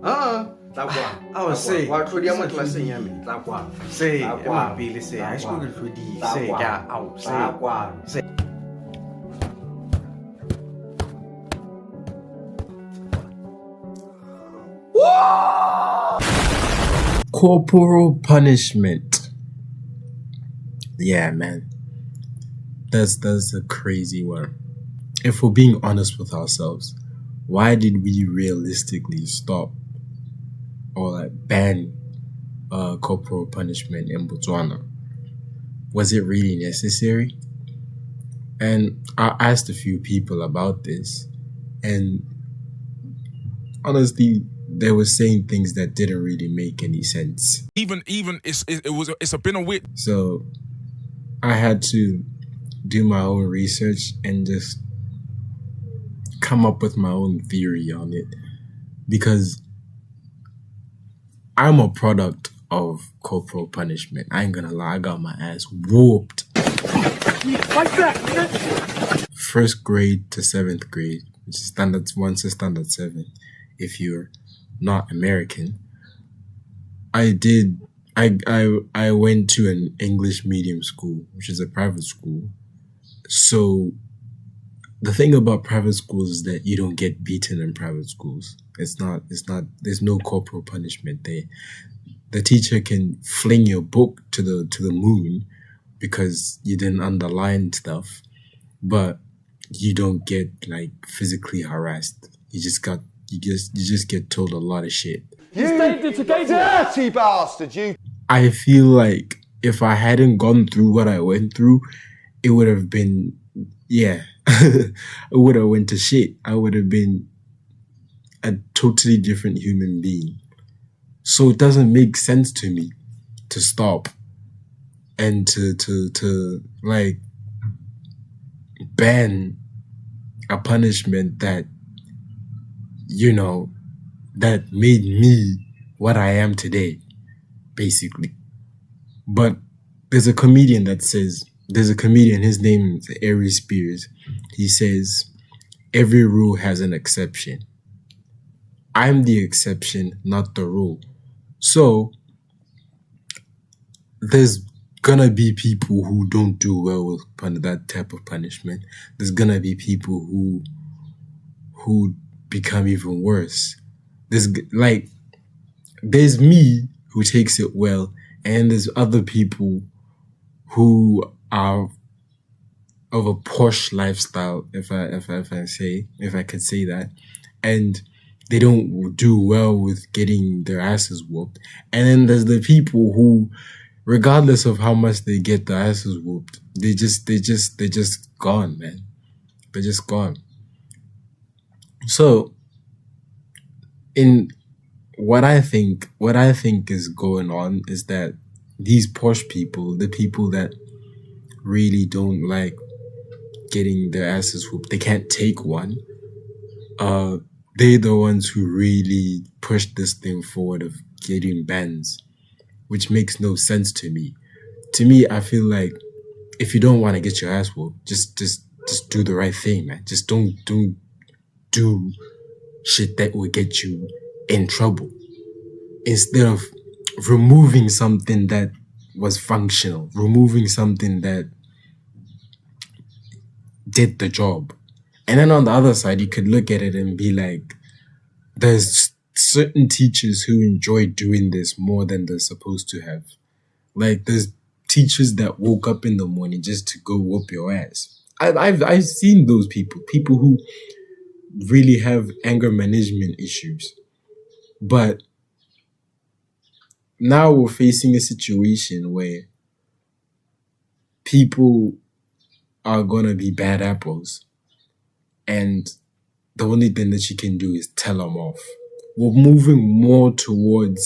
Oh, say. What do you say? Say, Emma Bailey say, I spoke to the say, yeah, out, say. Corporal punishment. Yeah, man. That's a crazy one. If we're being honest with ourselves, why did we realistically stop or like ban corporal punishment in Botswana? Was it really necessary? And I asked a few people about this, and honestly, they were saying things that didn't really make any sense. Even it's been a weird. So I had to do my own research and just come up with my own theory on it, because I'm a product of corporal punishment. I ain't gonna lie, I got my ass whooped. First grade to 7th grade, which is standard 1 to standard 7. If you're not American, I went to an English medium school, which is a private school. So the thing about private schools is that you don't get beaten in private schools. There's no corporal punishment there. The teacher can fling your book to the moon because you didn't underline stuff, but you don't get like physically harassed. You just get told a lot of shit. You dirty bastard, you. I feel like if I hadn't gone through what I went through, it would have been, yeah, it would have went to shit. I would have been a totally different human being. So it doesn't make sense to me to stop and to like ban a punishment that, you know, that made me what I am today, basically. But there's a comedian, his name is Aries Spears. He says, every rule has an exception. I'm the exception, not the rule. So there's gonna be people who don't do well with that type of punishment. There's gonna be people who become even worse. There's me who takes it well, and there's other people who are of a posh lifestyle, if I could say that, and they don't do well with getting their asses whooped. And then there's the people who, regardless of how much they get their asses whooped, they're just gone, man. They're just gone. So, in what I think is going on is that these posh people, the people that really don't like getting their asses whooped, they can't take one. They're the ones who really push this thing forward of getting bans, which makes no sense to me. To me, I feel like if you don't want to get your ass whooped, just do the right thing, man. Just don't do shit that will get you in trouble. Instead of removing something that was functional, removing something that did the job. And then on the other side, you could look at it and be like, there's certain teachers who enjoy doing this more than they're supposed to have. Like, there's teachers that woke up in the morning just to go whoop your ass. I've seen those people who really have anger management issues. But now we're facing a situation where people are gonna be bad apples, and the only thing that you can do is tell them off. We're moving more towards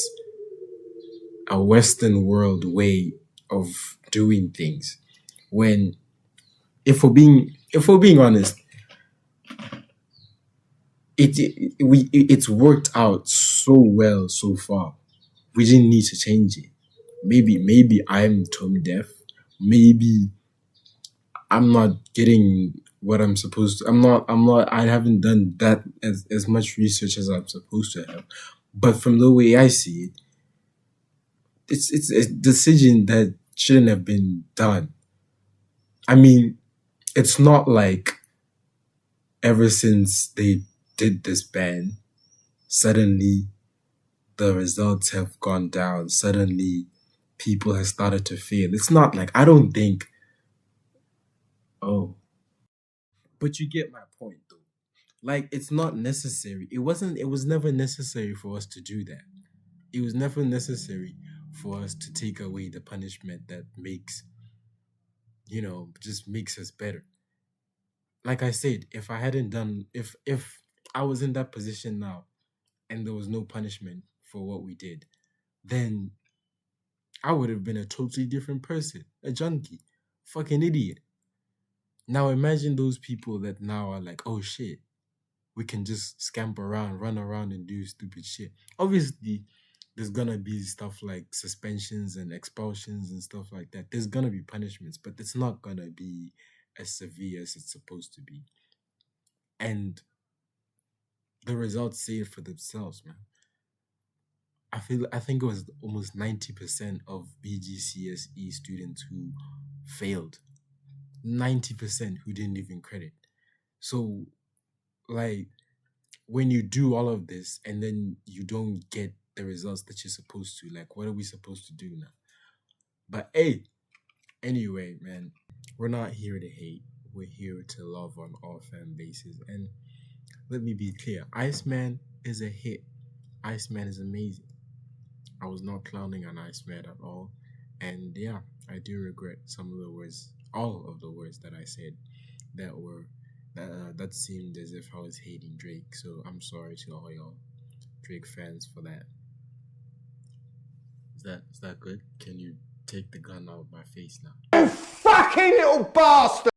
a Western world way of doing things. When, if we're being honest, it's worked out so well so far. We didn't need to change it. Maybe I'm tone deaf. Maybe I'm not getting what I'm supposed to. I haven't done that as much research as I'm supposed to have. But from the way I see it, it's a decision that shouldn't have been done. I mean, it's not like ever since they did this ban, suddenly the results have gone down. Suddenly people have started to fail. It's not like, I don't think, oh, but you get my point though. Like, it's not necessary. It was never necessary for us to do that. It was never necessary for us to take away the punishment that makes, just makes us better. Like I said, if I hadn't done, if I was in that position now and there was no punishment for what we did, then I would have been a totally different person, a junkie, fucking idiot. Now imagine those people that now are like, oh shit, we can just scamper around, run around and do stupid shit. Obviously, there's gonna be stuff like suspensions and expulsions and stuff like that. There's gonna be punishments, but it's not gonna be as severe as it's supposed to be. And the results say it for themselves, man. I think it was almost 90% of BGCSE students who failed. 90% who didn't even credit. So, like, when you do all of this and then you don't get the results that you're supposed to, like, what are we supposed to do now? But hey, anyway, man, we're not here to hate. We're here to love on all fan bases. And let me be clear, Iceman is a hit. Iceman is amazing. I was not clowning on Iceman at all. And yeah, I do regret some of the words, all of the words that I said that seemed as if I was hating Drake. So I'm sorry to all y'all Drake fans for that. Is that good? Can you take the gun out of my face now? You fucking little bastard!